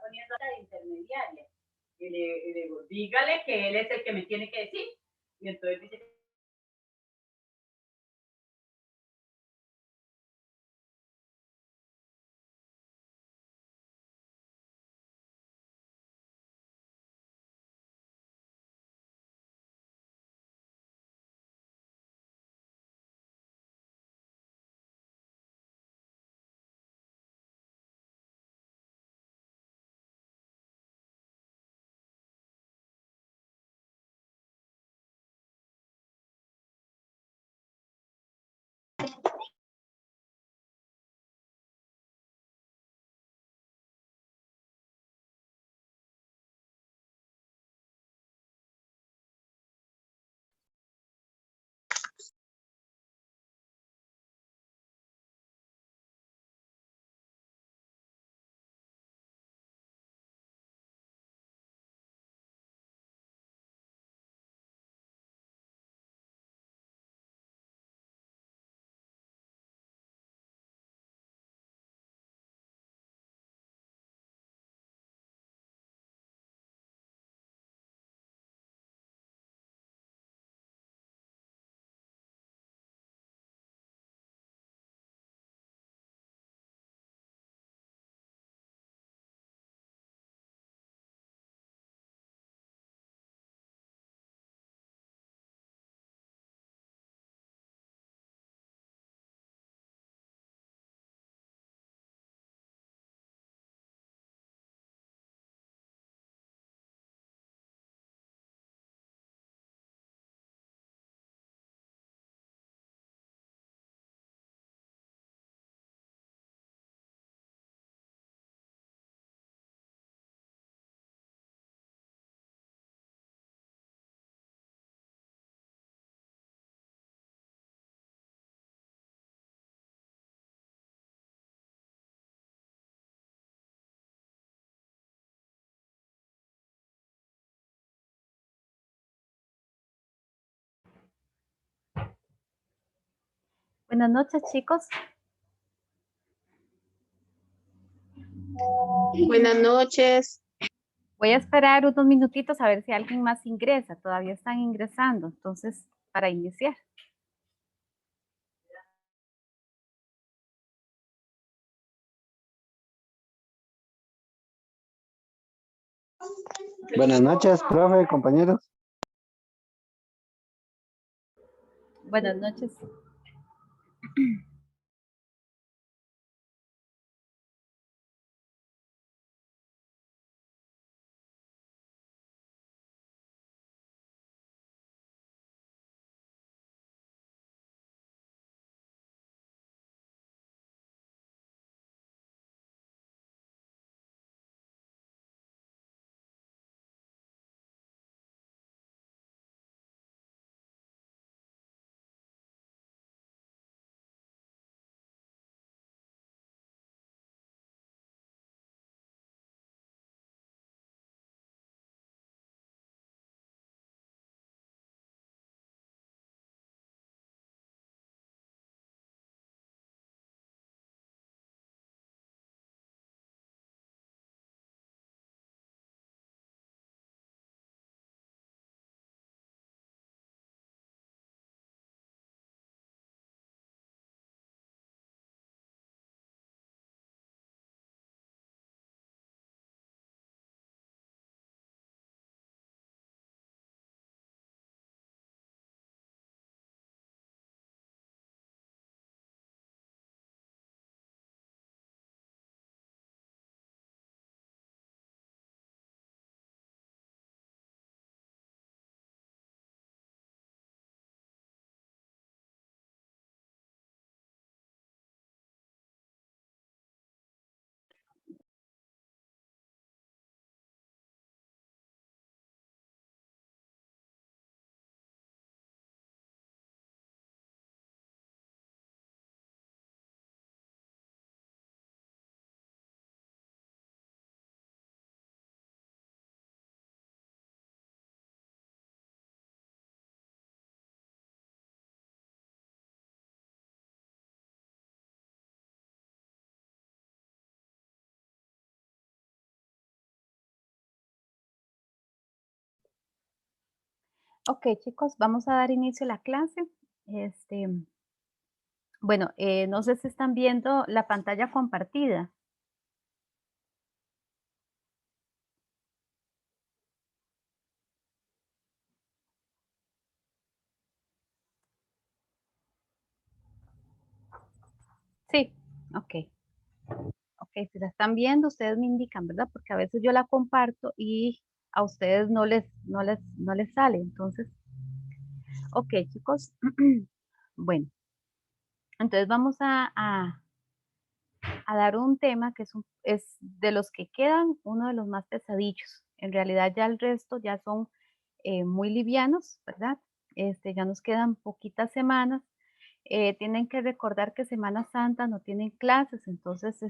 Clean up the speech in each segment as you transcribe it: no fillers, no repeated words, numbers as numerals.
poniendo a la intermediaria. Y le digo, dígale que él es el que me tiene que decir. Y entonces dice, Buenas noches, chicos. Buenas noches. Voy a esperar unos minutitos a ver si alguien más ingresa. Todavía están ingresando, entonces, para iniciar. Buenas noches, profe, compañeros. Buenas noches. Ok, chicos, vamos a dar inicio a la clase. Bueno, no sé si están viendo la pantalla compartida. Sí, ok. Ok, si la están viendo, ustedes me indican, ¿verdad? Porque a veces yo la comparto y a ustedes no les sale. Entonces, ok, chicos. Bueno, entonces vamos a dar un tema que es de los que quedan uno de los más pesadillos. En realidad ya el resto ya son muy livianos, ¿verdad? Ya nos quedan poquitas semanas. Tienen que recordar que Semana Santa no tienen clases, entonces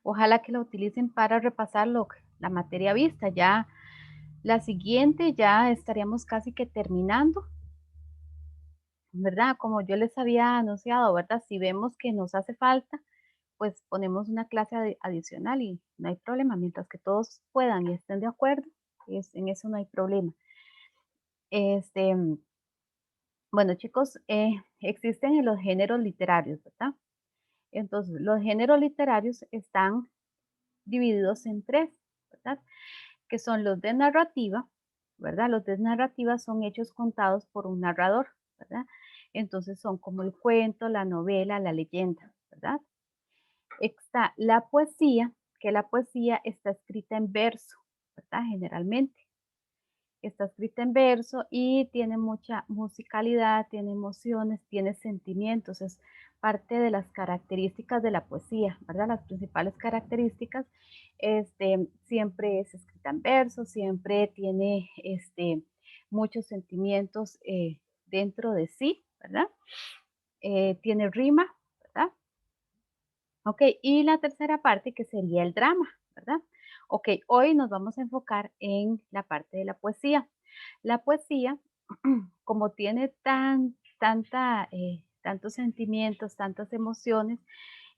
ojalá que lo utilicen para repasar la materia vista. Ya la siguiente ya estaríamos casi que terminando, ¿verdad? Como yo les había anunciado, ¿verdad? Si vemos que nos hace falta, pues ponemos una clase adicional y no hay problema, mientras que todos puedan y estén de acuerdo, en eso no hay problema. Este, bueno, chicos, existen en los géneros literarios, ¿verdad? Entonces, los géneros literarios están divididos en tres, ¿verdad? Que son los de narrativa, ¿verdad? Los de narrativa son hechos contados por un narrador, ¿verdad? Entonces son como el cuento, la novela, la leyenda, ¿verdad? Está la poesía, que la poesía está escrita en verso, ¿verdad? Generalmente. Está escrita en verso y tiene mucha musicalidad, tiene emociones, tiene sentimientos, es parte de las características de la poesía, ¿verdad? Las principales características, siempre es escrita en verso, siempre tiene muchos sentimientos dentro de sí, ¿verdad? Tiene rima, ¿verdad? Ok, y la tercera parte que sería el drama, ¿verdad? Ok, hoy nos vamos a enfocar en la parte de la poesía. La poesía, como tiene tantos sentimientos, tantas emociones,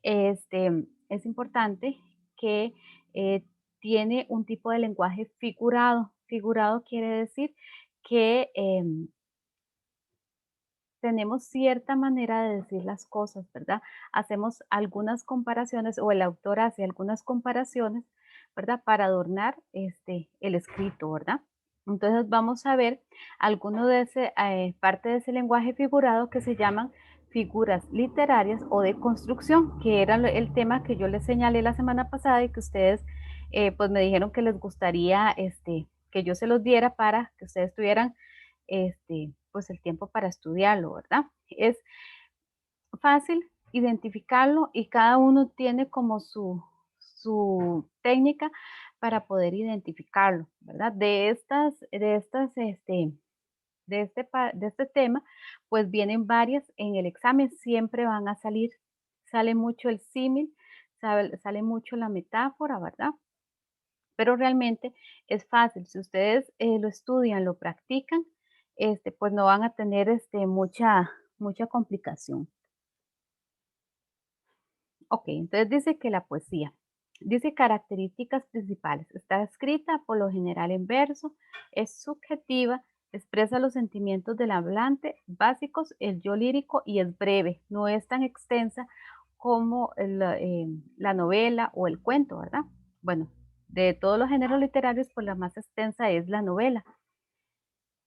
es importante que tiene un tipo de lenguaje figurado. Figurado quiere decir que tenemos cierta manera de decir las cosas, ¿verdad? Hacemos algunas comparaciones o el autor hace algunas comparaciones, ¿verdad? Para adornar el escrito, ¿verdad? Entonces vamos a ver alguno de parte de ese lenguaje figurado que se llaman figuras literarias o de construcción, que era el tema que yo les señalé la semana pasada y que ustedes pues me dijeron que les gustaría que yo se los diera para que ustedes tuvieran pues el tiempo para estudiarlo, ¿verdad? Es fácil identificarlo y cada uno tiene como su técnica para poder identificarlo, ¿verdad? De este tema, pues vienen varias en el examen, siempre van a salir, sale mucho el símil, sale mucho la metáfora, ¿verdad? Pero realmente es fácil. Si ustedes lo estudian, lo practican, pues no van a tener mucha complicación. Ok, entonces dice que la poesía, dice características principales. Está escrita por lo general en verso, es subjetiva, expresa los sentimientos del hablante básicos, el yo lírico y es breve. No es tan extensa como la novela o el cuento, ¿verdad? Bueno, de todos los géneros literarios, pues la más extensa es la novela.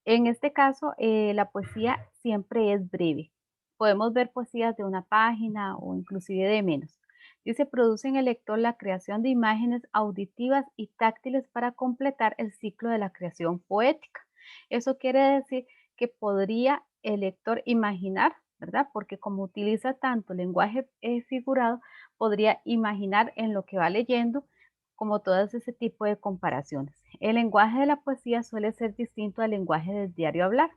En este caso, la poesía siempre es breve. Podemos ver poesías de una página o inclusive de menos. Dice, produce en el lector la creación de imágenes auditivas y táctiles para completar el ciclo de la creación poética. Eso quiere decir que podría el lector imaginar, ¿verdad? Porque como utiliza tanto lenguaje figurado, podría imaginar en lo que va leyendo como todas ese tipo de comparaciones. El lenguaje de la poesía suele ser distinto al lenguaje del diario hablar.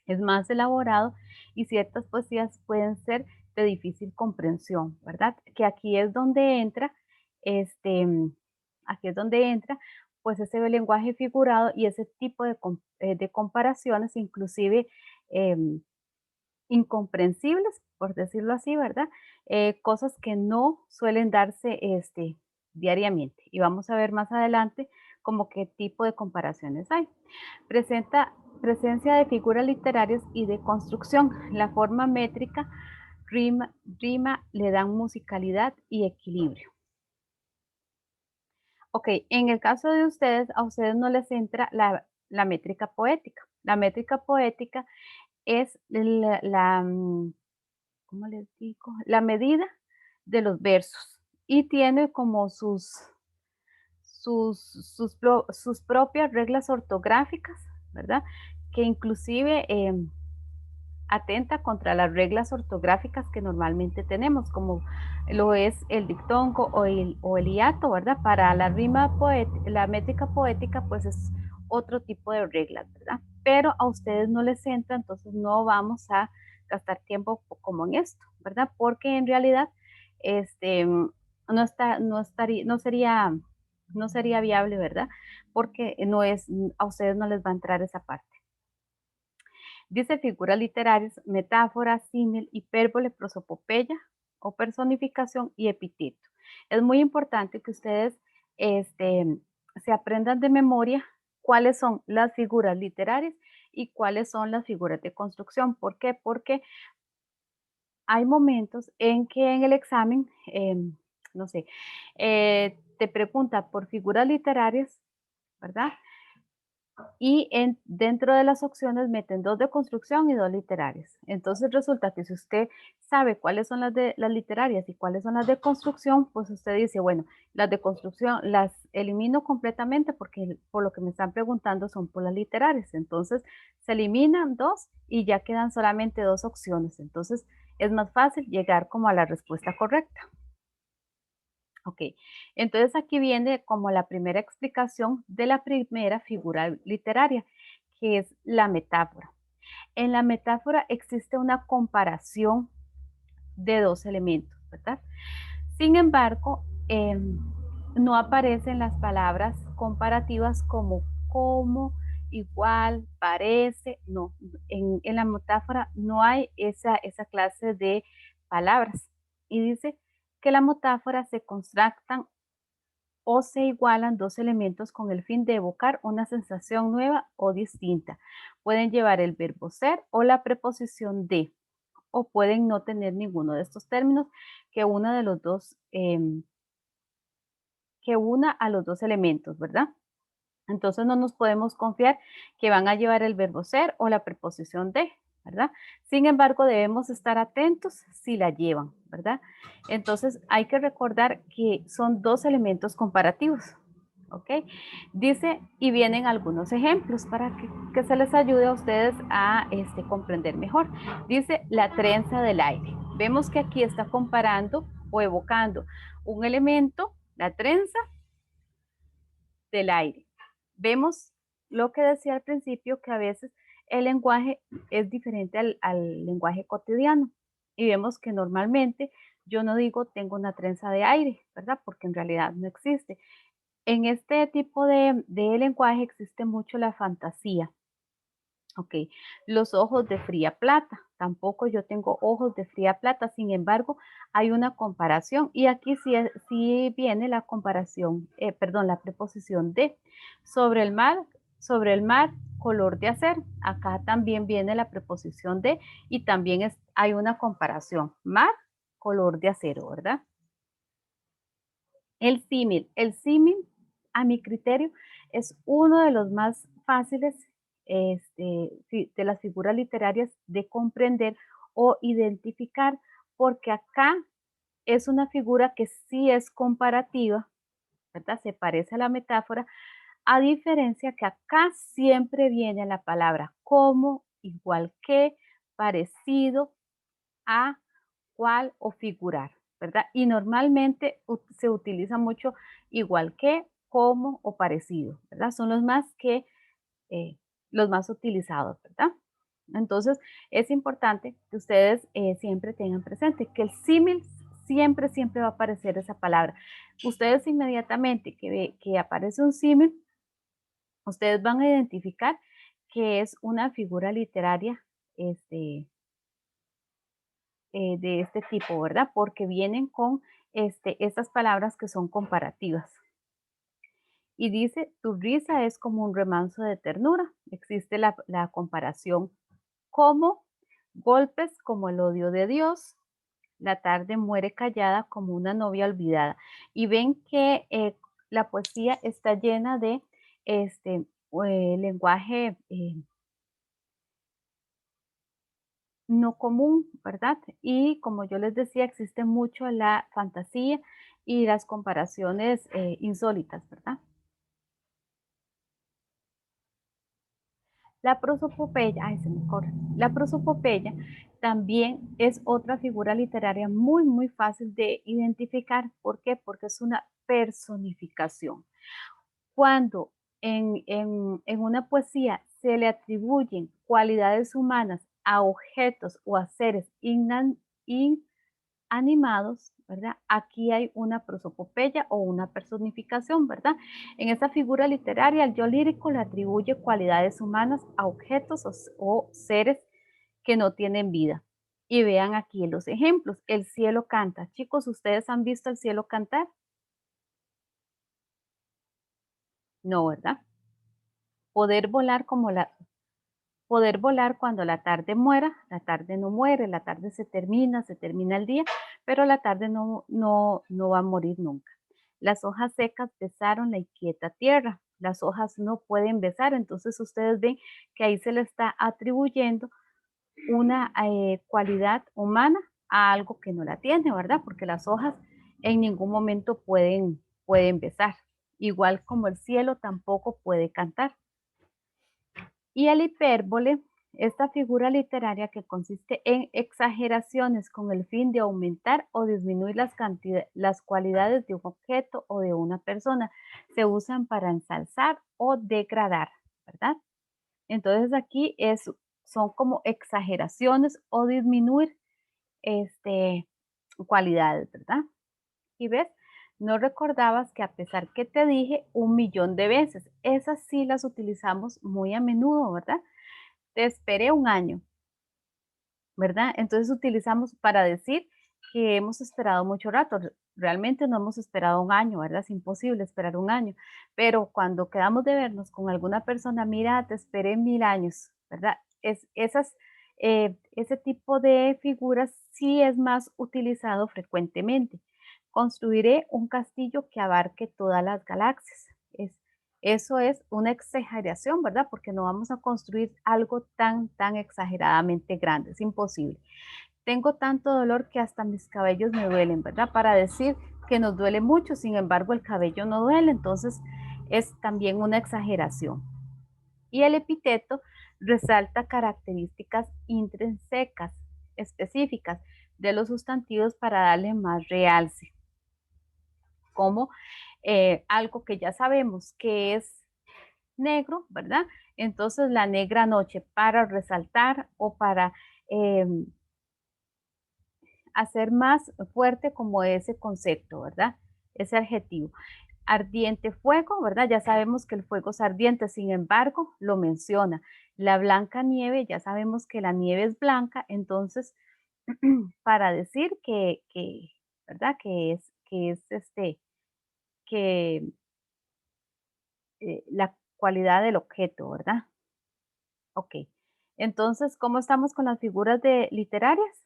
Es más elaborado y ciertas poesías pueden ser de difícil comprensión, ¿verdad? Que aquí es donde entra, este, aquí es donde entra, pues ese lenguaje figurado y ese tipo de comparaciones, inclusive incomprensibles, por decirlo así, ¿verdad? Cosas que no suelen darse diariamente. Y vamos a ver más adelante como qué tipo de comparaciones hay. Presenta presencia de figuras literarias y de construcción. La forma métrica, rima, le dan musicalidad y equilibrio. Ok, en el caso de ustedes, a ustedes no les entra la métrica poética. La métrica poética es ¿cómo les digo? La medida de los versos y tiene como sus propias reglas ortográficas, ¿verdad? Que inclusive atenta contra las reglas ortográficas que normalmente tenemos, como lo es el dictongo o el hiato, ¿verdad? Para la rima poética, la métrica poética, pues es otro tipo de reglas, ¿verdad? Pero a ustedes no les entra, entonces no vamos a gastar tiempo como en esto, ¿verdad? Porque en realidad, no sería viable, ¿verdad? Porque a ustedes no les va a entrar esa parte. Dice figuras literarias, metáfora, símil, hipérbole, prosopopeya o personificación y epíteto. Es muy importante que ustedes se aprendan de memoria cuáles son las figuras literarias y cuáles son las figuras de construcción. ¿Por qué? Porque hay momentos en que en el examen, no sé, te pregunta por figuras literarias, ¿verdad? Y dentro de las opciones meten 2 de construcción y 2 literarias. Entonces resulta que si usted sabe cuáles son las literarias y cuáles son las de construcción, pues usted dice, bueno, las de construcción las elimino completamente porque por lo que me están preguntando son por las literarias. Entonces se eliminan 2 y ya quedan solamente 2 opciones. Entonces es más fácil llegar como a la respuesta correcta. Ok, entonces aquí viene como la primera explicación de la primera figura literaria, que es la metáfora. En la metáfora existe una comparación de 2 elementos, ¿verdad? Sin embargo, no aparecen las palabras comparativas como, igual, parece, no. En la metáfora no hay esa clase de palabras. Y dice que la metáfora se constructan o se igualan 2 elementos con el fin de evocar una sensación nueva o distinta. Pueden llevar el verbo ser o la preposición de, o pueden no tener ninguno de estos términos que una a los 2 elementos, ¿verdad? Entonces no nos podemos confiar que van a llevar el verbo ser o la preposición de, ¿verdad? Sin embargo, debemos estar atentos si la llevan, ¿verdad? Entonces hay que recordar que son 2 elementos comparativos, ¿ok? Dice, y vienen algunos ejemplos para que se les ayude a ustedes a comprender mejor. Dice, la trenza del aire. Vemos que aquí está comparando o evocando un elemento, la trenza del aire. Vemos lo que decía al principio, que a veces el lenguaje es diferente al lenguaje cotidiano. Y vemos que normalmente yo no digo tengo una trenza de aire, ¿verdad? Porque en realidad no existe. En este tipo de lenguaje existe mucho la fantasía. Ok, los ojos de fría plata. Tampoco yo tengo ojos de fría plata, sin embargo, hay una comparación y aquí sí viene la comparación, perdón, la preposición de sobre el mar, color de acero. Acá también viene la preposición de y también hay una comparación, mar, color de acero, ¿verdad? El símil, a mi criterio, es uno de los más fáciles de las figuras literarias de comprender o identificar, porque acá es una figura que sí es comparativa, ¿verdad? Se parece a la metáfora, a diferencia que acá siempre viene la palabra como, igual que, parecido a, cual o figurar, ¿verdad? Y normalmente se utiliza mucho igual que, como o parecido, ¿verdad? Son los más utilizados, ¿verdad? Entonces, es importante que ustedes siempre tengan presente que el símil siempre va a aparecer esa palabra. Ustedes inmediatamente que aparece un símil, ustedes van a identificar que es una figura literaria de este tipo, ¿verdad? Porque vienen con estas palabras que son comparativas. Y dice, tu risa es como un remanso de ternura. Existe la comparación como golpes como el odio de Dios. La tarde muere callada como una novia olvidada. Y ven que la poesía está llena de lenguaje no común, ¿verdad? Y como yo les decía, existe mucho la fantasía y las comparaciones insólitas, ¿verdad? La prosopopeya, ay, se me corre. La prosopopeya también es otra figura literaria muy, muy fácil de identificar. ¿Por qué? Porque es una personificación. Cuando en una poesía se le atribuyen cualidades humanas a objetos o a seres inanimados, ¿verdad? Aquí hay una prosopopeya o una personificación, ¿verdad? En esta figura literaria, el yo lírico le atribuye cualidades humanas a objetos o seres que no tienen vida. Y vean aquí los ejemplos. El cielo canta. Chicos, ¿ustedes han visto el cielo cantar? No, ¿verdad? Poder volar poder volar cuando la tarde muera, la tarde no muere, la tarde se termina el día, pero la tarde no va a morir nunca. Las hojas secas besaron la inquieta tierra, las hojas no pueden besar, entonces ustedes ven que ahí se le está atribuyendo una cualidad humana a algo que no la tiene, ¿verdad? Porque las hojas en ningún momento pueden besar, igual como el cielo tampoco puede cantar. Y el hipérbole, esta figura literaria que consiste en exageraciones con el fin de aumentar o disminuir las cualidades de un objeto o de una persona, se usan para ensalzar o degradar, ¿verdad? Entonces aquí son como exageraciones o disminuir cualidades, ¿verdad? Y ves, no recordabas que a pesar que te dije 1.000.000 de veces, esas sí las utilizamos muy a menudo, ¿verdad? Te esperé un año, ¿verdad? Entonces utilizamos para decir que hemos esperado mucho rato. Realmente no hemos esperado un año, ¿verdad? Es imposible esperar un año. Pero cuando quedamos de vernos con alguna persona, mira, te esperé 1.000 años, ¿verdad? Ese tipo de figuras sí es más utilizado frecuentemente. Construiré un castillo que abarque todas las galaxias. Eso es una exageración, ¿verdad? Porque no vamos a construir algo tan exageradamente grande, es imposible. Tengo tanto dolor que hasta mis cabellos me duelen, ¿verdad? Para decir que nos duele mucho, sin embargo el cabello no duele, entonces es también una exageración. Y el epíteto resalta características intrínsecas, específicas de los sustantivos para darle más realce, como algo que ya sabemos que es negro, ¿verdad? Entonces la negra noche para resaltar o para hacer más fuerte como ese concepto, ¿verdad? Ese adjetivo. Ardiente fuego, ¿verdad? Ya sabemos que el fuego es ardiente, sin embargo, lo menciona. La blanca nieve, ya sabemos que la nieve es blanca, entonces, para decir ¿verdad? Que la cualidad del objeto, ¿verdad? Ok. Entonces, ¿cómo estamos con las figuras literarias?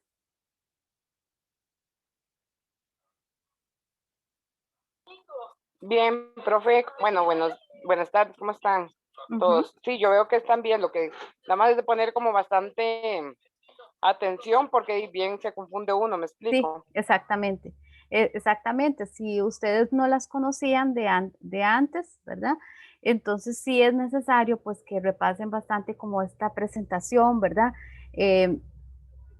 Bien, profe. Bueno, buenas tardes, ¿cómo están todos? Sí, yo veo que están bien, lo que nada más es de poner como bastante atención porque bien se confunde uno, ¿me Sí, explico? exactamente. Exactamente. Si ustedes no las conocían de antes, ¿verdad? Entonces sí es necesario pues que repasen bastante como esta presentación, ¿verdad?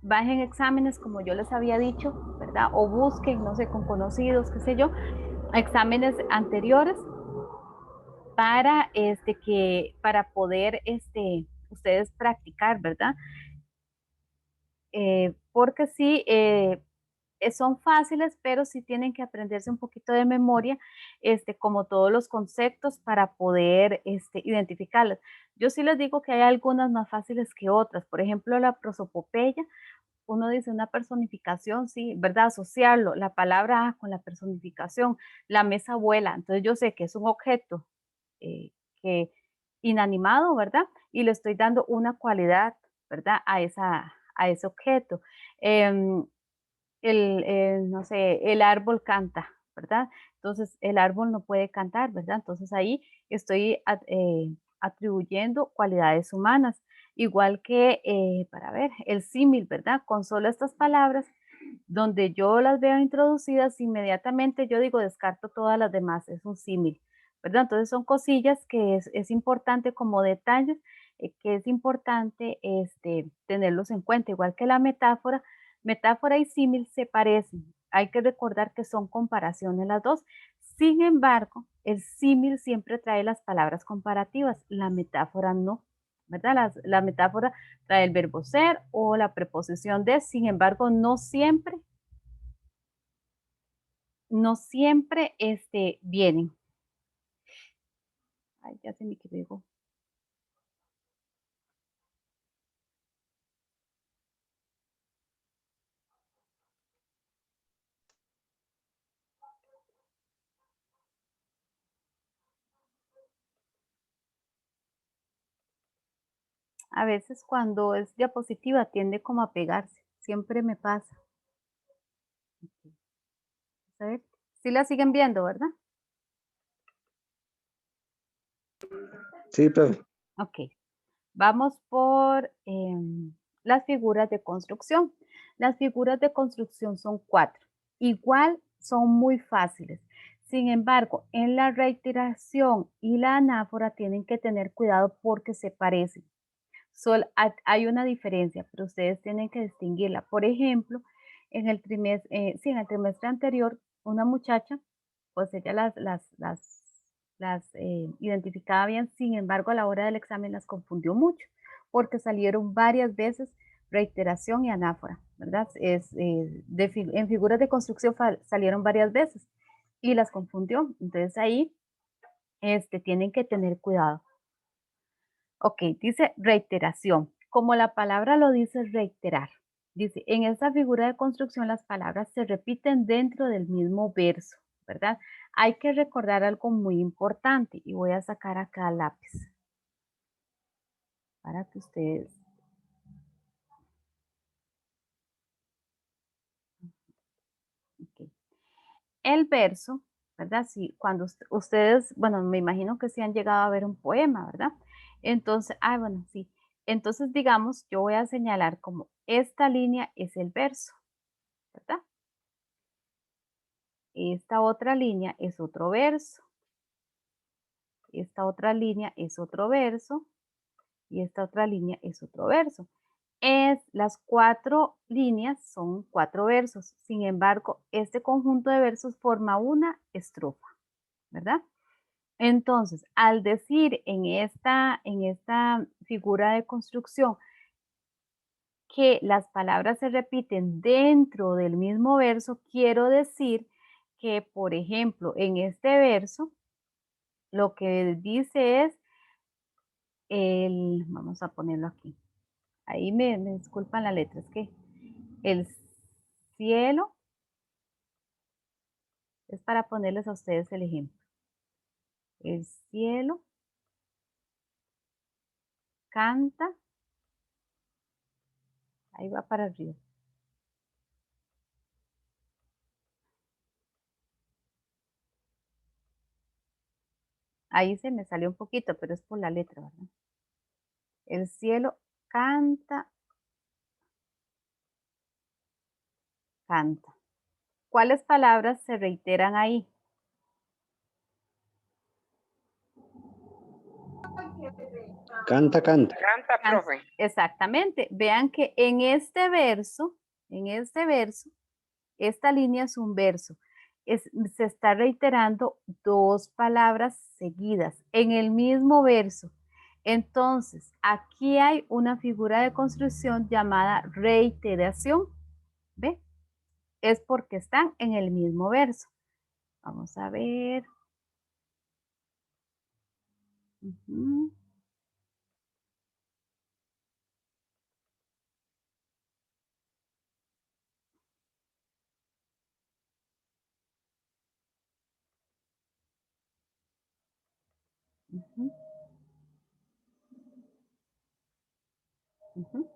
Bajen exámenes como yo les había dicho, ¿verdad? O busquen, no sé, con conocidos, qué sé yo, exámenes anteriores para poder ustedes practicar, ¿verdad? Porque sí, son fáciles, pero sí tienen que aprenderse un poquito de memoria, como todos los conceptos para poder identificarlos. Yo sí les digo que hay algunas más fáciles que otras. Por ejemplo, la prosopopeya, uno dice una personificación, sí, ¿verdad? Asociarlo, la palabra con la personificación, la mesa vuela. Entonces yo sé que es un objeto, que inanimado, ¿verdad? Y le estoy dando una cualidad, ¿verdad? A ese objeto. No sé, el árbol canta, ¿verdad? Entonces, el árbol no puede cantar, ¿verdad? Entonces, ahí estoy atribuyendo cualidades humanas. Igual que, para ver, el símil, ¿verdad? Con solo estas palabras, donde yo las veo introducidas, inmediatamente yo digo, descarto todas las demás, es un símil, ¿verdad? Entonces, son cosillas que es importante como detalles, que es importante tenerlos en cuenta, igual que la metáfora. Metáfora y símil se parecen. Hay que recordar que son comparaciones las dos. Sin embargo, el símil siempre trae las palabras comparativas, la metáfora no, ¿verdad? La metáfora trae el verbo ser o la preposición de, sin embargo, no siempre vienen. Ay, ya se me equivocó. A veces cuando es diapositiva tiende como a pegarse. Siempre me pasa. A ver, sí la siguen viendo, ¿verdad? Sí, profe. Ok. Vamos por las figuras de construcción. Las figuras de construcción son 4. Igual son muy fáciles. Sin embargo, en la reiteración y la anáfora tienen que tener cuidado porque se parecen. Hay una diferencia, pero ustedes tienen que distinguirla. Por ejemplo, en el trimestre anterior, una muchacha, pues ella las identificaba bien, sin embargo, a la hora del examen las confundió mucho, porque salieron varias veces reiteración y anáfora, ¿verdad? En figuras de construcción salieron varias veces y las confundió. Entonces ahí tienen que tener cuidado. Ok, dice reiteración. Como la palabra lo dice, reiterar. Dice, en esta figura de construcción las palabras se repiten dentro del mismo verso, ¿verdad? Hay que recordar algo muy importante y voy a sacar acá el lápiz para que ustedes... Okay. El verso, ¿verdad? Sí, cuando ustedes, bueno, me imagino que sí han llegado a ver un poema, ¿verdad? Entonces, bueno, sí. Entonces, digamos, yo voy a señalar como esta línea es el verso, ¿verdad? Esta otra línea es otro verso. Esta otra línea es otro verso. Y esta otra línea es otro verso. Las 4 líneas son 4 versos. Sin embargo, este conjunto de versos forma una estrofa, ¿verdad? Entonces, al decir en esta figura de construcción que las palabras se repiten dentro del mismo verso, quiero decir que, por ejemplo, en este verso, lo que dice es vamos a ponerlo aquí. Ahí me disculpan la letra, es que el cielo es para ponerles a ustedes el ejemplo. El cielo canta, ahí va para arriba. Ahí se me salió un poquito, pero es por la letra, ¿verdad? El cielo canta, canta. ¿Cuáles palabras se reiteran ahí? Canta, canta. Canta, profe. Exactamente. Vean que en este verso, esta línea es un verso. Se está reiterando 2 palabras seguidas en el mismo verso. Entonces, aquí hay una figura de construcción llamada reiteración. ¿Ve? Es porque están en el mismo verso. Vamos a ver. Ujú. Ujú.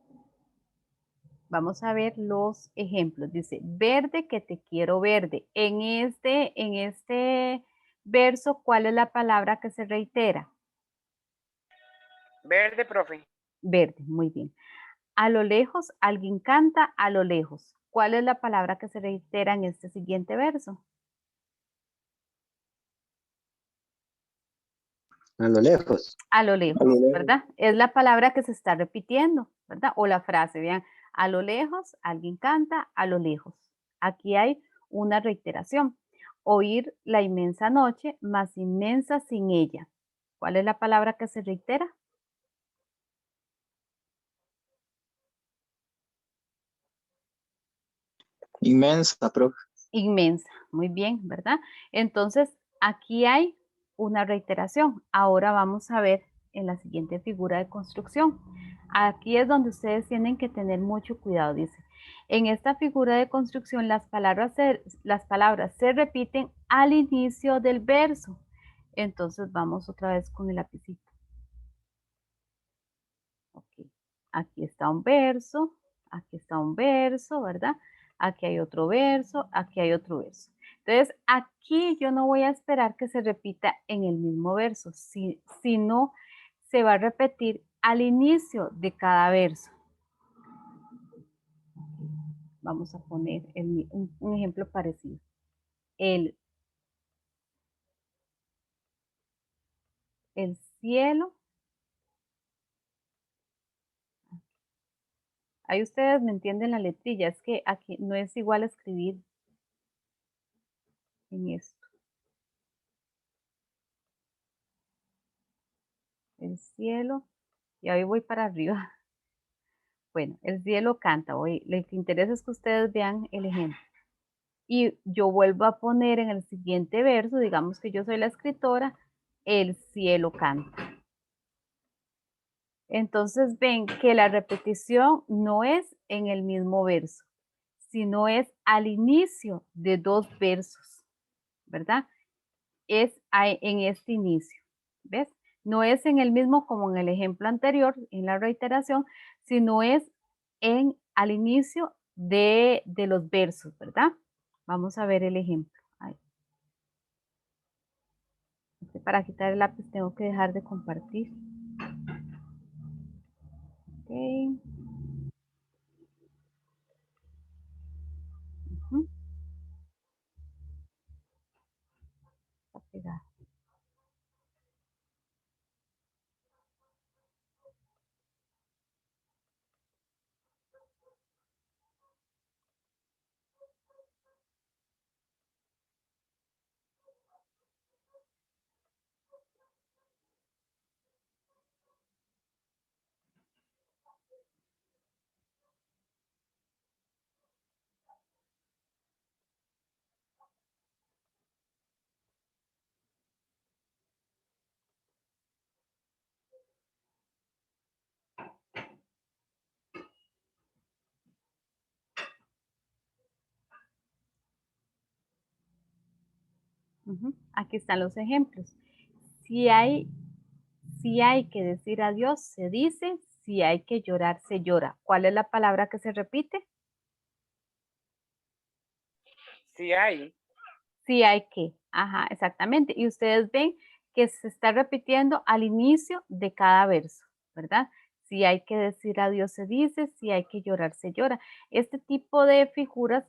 Vamos a ver los ejemplos. Dice, verde que te quiero verde. En este verso, ¿cuál es la palabra que se reitera? Verde, profe. Verde, muy bien. A lo lejos, alguien canta a lo lejos. ¿Cuál es la palabra que se reitera en este siguiente verso? A lo lejos. A lo lejos, A lo lejos. ¿verdad? Es la palabra que se está repitiendo, ¿verdad? O la frase, vean, a lo lejos, alguien canta a lo lejos. Aquí hay una reiteración. Oír la inmensa noche, más inmensa sin ella. ¿Cuál es la palabra que se reitera? Inmensa, profe. Inmensa, muy bien, ¿verdad? Entonces, aquí hay una reiteración. Ahora vamos a ver en la siguiente figura de construcción. Aquí es donde ustedes tienen que tener mucho cuidado, dice. En esta figura de construcción, las palabras se repiten al inicio del verso. Entonces, vamos otra vez con el lapicito. Ok. Aquí está un verso, ¿verdad? Aquí hay otro verso, aquí hay otro verso. Entonces, aquí yo no voy a esperar que se repita en el mismo verso, sino se va a repetir al inicio de cada verso. Vamos a poner un ejemplo parecido. El cielo. Ahí ustedes me entienden la letrilla, es que aquí no es igual escribir en esto. El cielo, y ahí voy para arriba. Bueno, el cielo canta. Hoy lo que interesa es que ustedes vean el ejemplo. Y yo vuelvo a poner en el siguiente verso, digamos que yo soy la escritora, el cielo canta. Entonces ven que la repetición no es en el mismo verso, sino es al inicio de dos versos, ¿verdad? Es en este inicio, ¿ves? No es en el mismo como en el ejemplo anterior, en la reiteración, sino es al inicio de los versos, ¿verdad? Vamos a ver el ejemplo. Ahí. Para quitar el lápiz tengo que dejar de compartir. Okay. Uh-huh. Está pegado. Uh-huh. Aquí están los ejemplos. Si hay que decir adiós, se dice. Si hay que llorar, se llora. ¿Cuál es la palabra que se repite? Sí hay. Sí hay que. Ajá, exactamente. Y ustedes ven que se está repitiendo al inicio de cada verso, ¿verdad? Si hay que decir adiós, se dice. Si hay que llorar, se llora. Este tipo de figuras,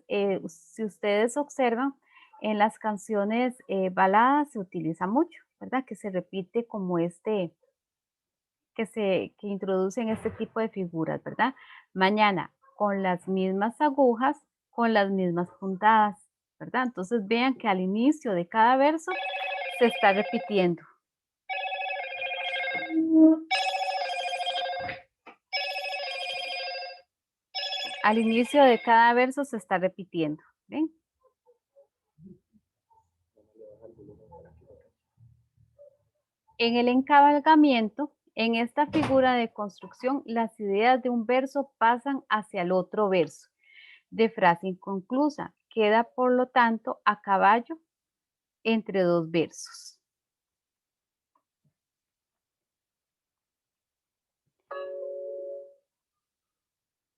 si ustedes observan, en las canciones baladas se utiliza mucho, ¿verdad? Que se repite como que introducen este tipo de figuras, ¿verdad? Mañana con las mismas agujas, con las mismas puntadas, ¿verdad? Entonces vean que al inicio de cada verso se está repitiendo. Al inicio de cada verso se está repitiendo, ¿ven? En el encabalgamiento, en esta figura de construcción, las ideas de un verso pasan hacia el otro verso. De frase inconclusa, queda por lo tanto a caballo entre dos versos.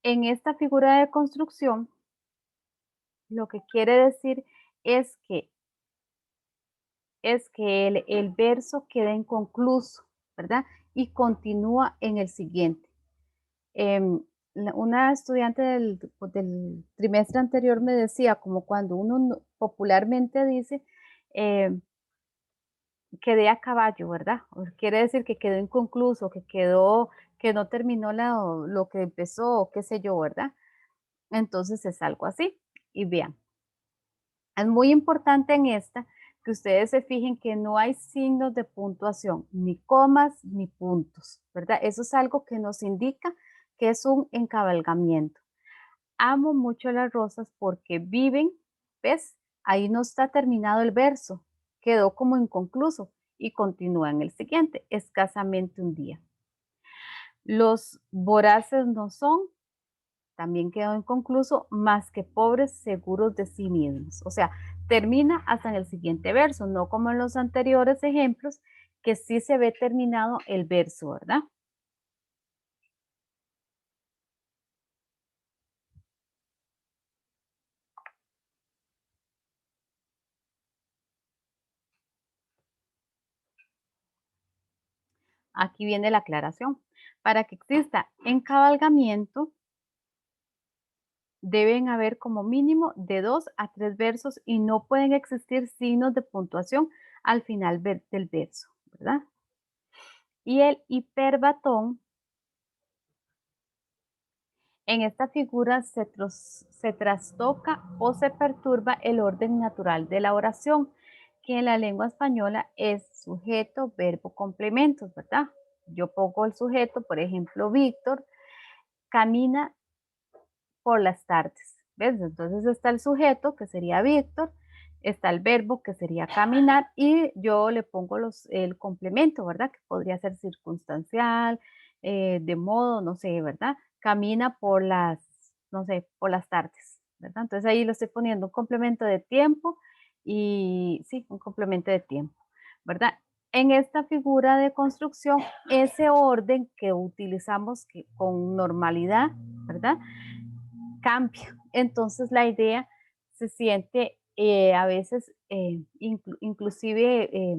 En esta figura de construcción, lo que quiere decir es que el verso queda inconcluso, ¿verdad? Y continúa en el siguiente. Una estudiante del trimestre anterior me decía, como cuando uno popularmente dice, quedé a caballo, ¿verdad? Quiere decir que quedó inconcluso, que no terminó lo que empezó, qué sé yo, ¿verdad? Entonces es algo así. Y vean, es muy importante en esta que ustedes se fijen que no hay signos de puntuación, ni comas, ni puntos, ¿verdad? Eso es algo que nos indica que es un encabalgamiento. Amo mucho las rosas porque viven, ¿ves? Ahí no está terminado el verso, quedó como inconcluso y continúa en el siguiente, escasamente un día. Los voraces no son, también quedó inconcluso, más que pobres seguros de sí mismos. O sea, termina hasta en el siguiente verso, no como en los anteriores ejemplos, que sí se ve terminado el verso, ¿verdad? Aquí viene la aclaración. Para que exista encabalgamiento, deben haber como mínimo de 2 a 3 versos y no pueden existir signos de puntuación al final del verso, ¿verdad? Y el hiperbatón, en esta figura se trastoca o se perturba el orden natural de la oración, que en la lengua española es sujeto, verbo, complementos, ¿verdad? Yo pongo el sujeto, por ejemplo, Víctor camina por las tardes, ¿ves? Entonces está el sujeto, que sería Víctor, está el verbo, que sería caminar, y yo le pongo el complemento, ¿verdad? Que podría ser circunstancial, de modo, no sé, ¿verdad? Camina por las, no sé, por las tardes, ¿verdad? Entonces ahí lo estoy poniendo un complemento de tiempo y, sí, un complemento de tiempo, ¿verdad? En esta figura de construcción, ese orden que utilizamos con normalidad, ¿verdad? Cambia. Entonces la idea se siente a veces, inclusive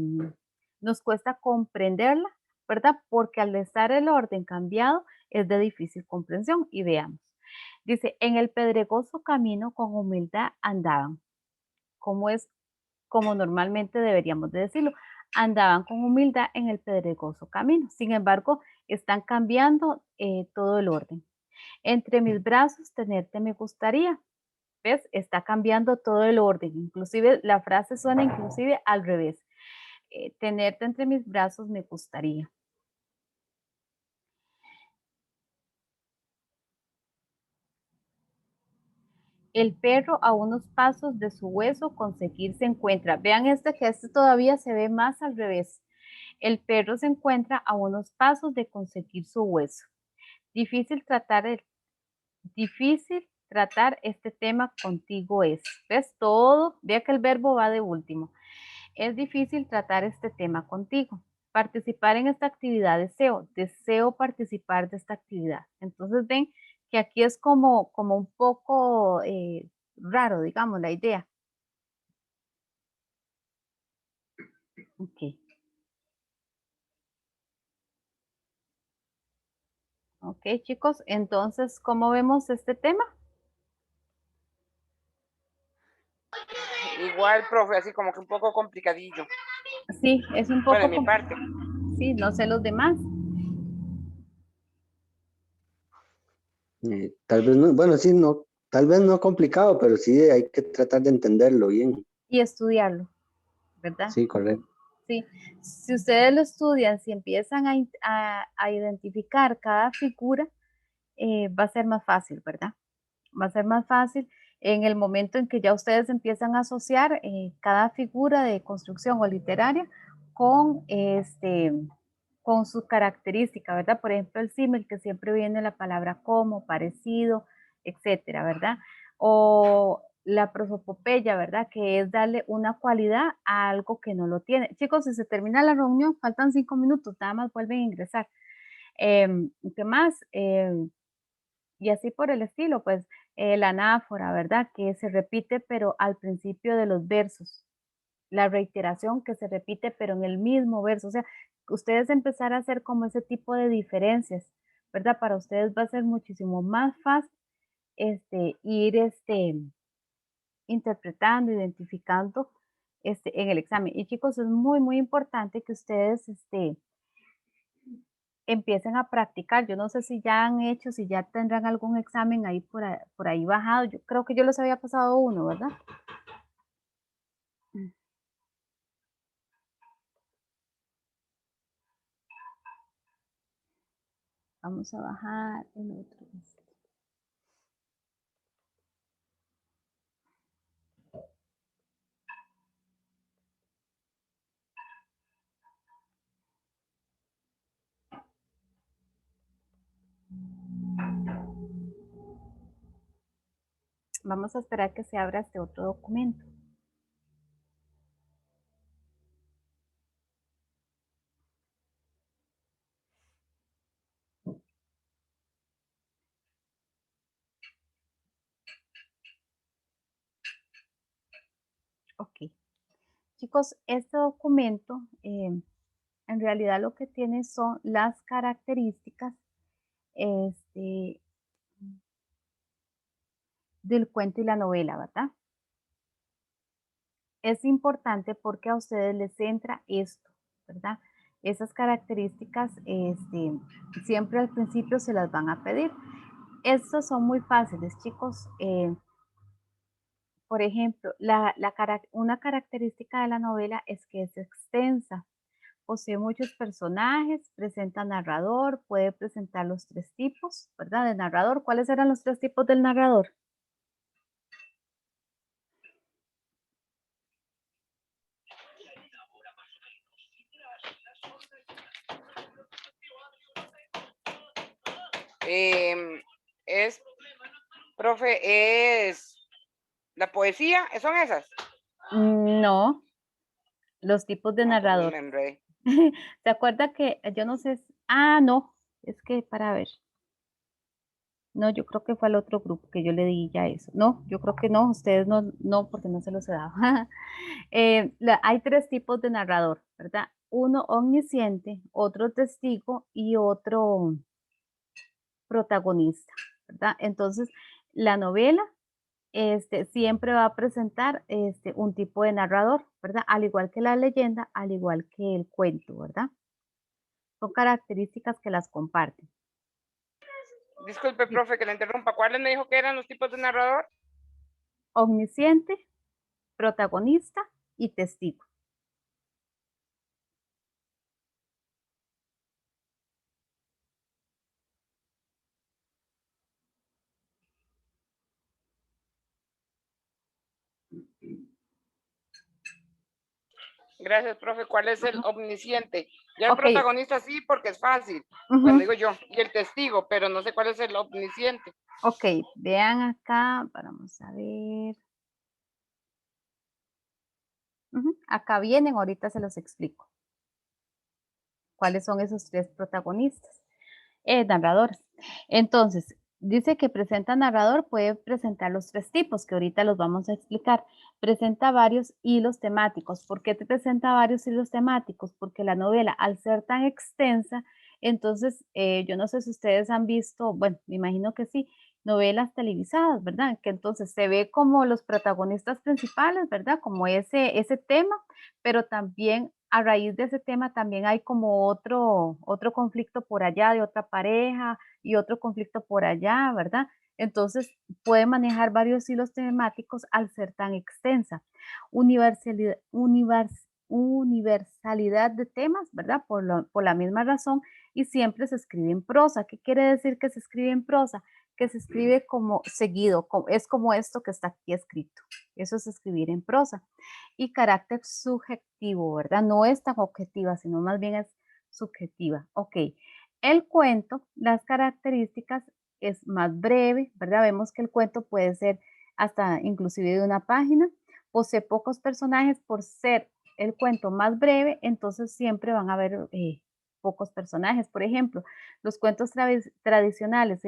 nos cuesta comprenderla, ¿verdad? Porque al estar el orden cambiado es de difícil comprensión. Y veamos. Dice, en el pedregoso camino con humildad andaban. ¿Cómo es? Como normalmente deberíamos de decirlo. Andaban con humildad en el pedregoso camino. Sin embargo, están cambiando todo el orden. Entre mis brazos tenerte me gustaría. ¿Ves? Está cambiando todo el orden. Inclusive la frase suena inclusive al revés. Tenerte entre mis brazos me gustaría. El perro a unos pasos de su hueso conseguir se encuentra. Vean que este todavía se ve más al revés. El perro se encuentra a unos pasos de conseguir su hueso. Difícil tratar este tema contigo es. ¿Ves? Todo, vea que el verbo va de último. Es difícil tratar este tema contigo. Participar en esta actividad deseo participar de esta actividad. Entonces ven que aquí es como un poco raro, digamos, la idea. Ok. Ok, chicos, entonces, ¿cómo vemos este tema? Igual, profe, así como que un poco complicadillo. Sí, es un poco... Bueno, de mi parte. Sí, no sé los demás. Tal vez no, bueno, sí, no, tal vez no complicado, pero sí hay que tratar de entenderlo bien. Y estudiarlo, ¿verdad? Sí, correcto. Sí, si ustedes lo estudian, si empiezan a identificar cada figura, va a ser más fácil, ¿verdad? Va a ser más fácil en el momento en que ya ustedes empiezan a asociar cada figura de construcción o literaria con, con su característica, ¿verdad? Por ejemplo, el símil, que siempre viene la palabra como, parecido, etcétera, ¿verdad? O la prosopopeya, ¿verdad? Que es darle una cualidad a algo que no lo tiene. Chicos, si se termina la reunión, faltan 5 minutos, nada más vuelven a ingresar. ¿Qué más? Y así por el estilo, pues la anáfora, ¿verdad? Que se repite, pero al principio de los versos. La reiteración que se repite, pero en el mismo verso. O sea, ustedes empezar a hacer como ese tipo de diferencias, ¿verdad? Para ustedes va a ser muchísimo más fácil ir interpretando, identificando en el examen. Y chicos, es muy, muy importante que ustedes empiecen a practicar. Yo no sé si ya han hecho, si ya tendrán algún examen ahí por ahí bajado. Yo creo que yo les había pasado uno, ¿verdad? Vamos a bajar el otro. Vamos a esperar que se abra este otro documento. Ok. Chicos, este documento en realidad lo que tiene son las características del cuento y la novela, ¿verdad? Es importante porque a ustedes les entra esto, ¿verdad? Esas características siempre al principio se las van a pedir. Estos son muy fáciles, chicos. Por ejemplo, una característica de la novela es que es extensa. Posee muchos personajes, presenta narrador, puede presentar los 3 tipos, ¿verdad? De narrador. ¿Cuáles eran los 3 tipos del narrador? Profe, es la poesía, ¿son esas? No, los tipos de narrador. Me enredé. ¿Se acuerda que yo no sé? No, es que para ver. No, yo creo que fue al otro grupo que yo le di ya eso. No, yo creo que no, ustedes no, porque no se los he dado. Hay 3 tipos de narrador, ¿verdad? Uno omnisciente, otro testigo y otro protagonista, ¿verdad? Entonces, la novela siempre va a presentar un tipo de narrador, ¿verdad? Al igual que la leyenda, al igual que el cuento, ¿verdad? Son características que las comparten. Disculpe, profe, que le interrumpa. ¿Cuáles me dijo que eran los tipos de narrador? Omnisciente, protagonista y testigo. Gracias, profe. ¿Cuál es el omnisciente? Ya el Ok. protagonista sí, porque es fácil. Ujú. Bueno, digo yo. Y el testigo, pero no sé cuál es el omnisciente. Ok, vean acá, vamos a ver. Acá vienen, ahorita se los explico. ¿Cuáles son esos 3 protagonistas? Narradores. Entonces, dice que presenta narrador, puede presentar los 3 tipos, que ahorita los vamos a explicar. Presenta varios hilos temáticos. ¿Por qué te presenta varios hilos temáticos? Porque la novela, al ser tan extensa, entonces, yo no sé si ustedes han visto, bueno, me imagino que sí, novelas televisadas, ¿verdad? Que entonces se ve como los protagonistas principales, ¿verdad? Como ese tema, pero también a raíz de ese tema también hay como otro conflicto por allá de otra pareja y otro conflicto por allá, ¿verdad? Entonces puede manejar varios hilos temáticos al ser tan extensa. Universalidad de temas, ¿verdad? Por la misma razón y siempre se escribe en prosa. ¿Qué quiere decir que se escribe en prosa? Que se escribe como seguido, es como esto que está aquí escrito. Eso es escribir en prosa. Y carácter subjetivo, ¿verdad? No es tan objetiva, sino más bien es subjetiva. Ok, el cuento, las características es más breve, ¿verdad? Vemos que el cuento puede ser hasta inclusive de una página, posee pocos personajes por ser el cuento más breve, entonces siempre van a haber pocos personajes. Por ejemplo, los cuentos tradicionales,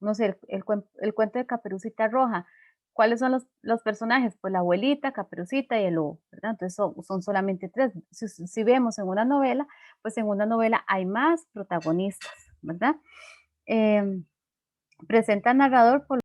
no sé, el cuento de Caperucita Roja. ¿Cuáles son los personajes? Pues la abuelita, Caperucita y el lobo, ¿verdad? Entonces son solamente 3. Si vemos en una novela, pues en una novela hay más protagonistas, ¿verdad? Presenta al narrador por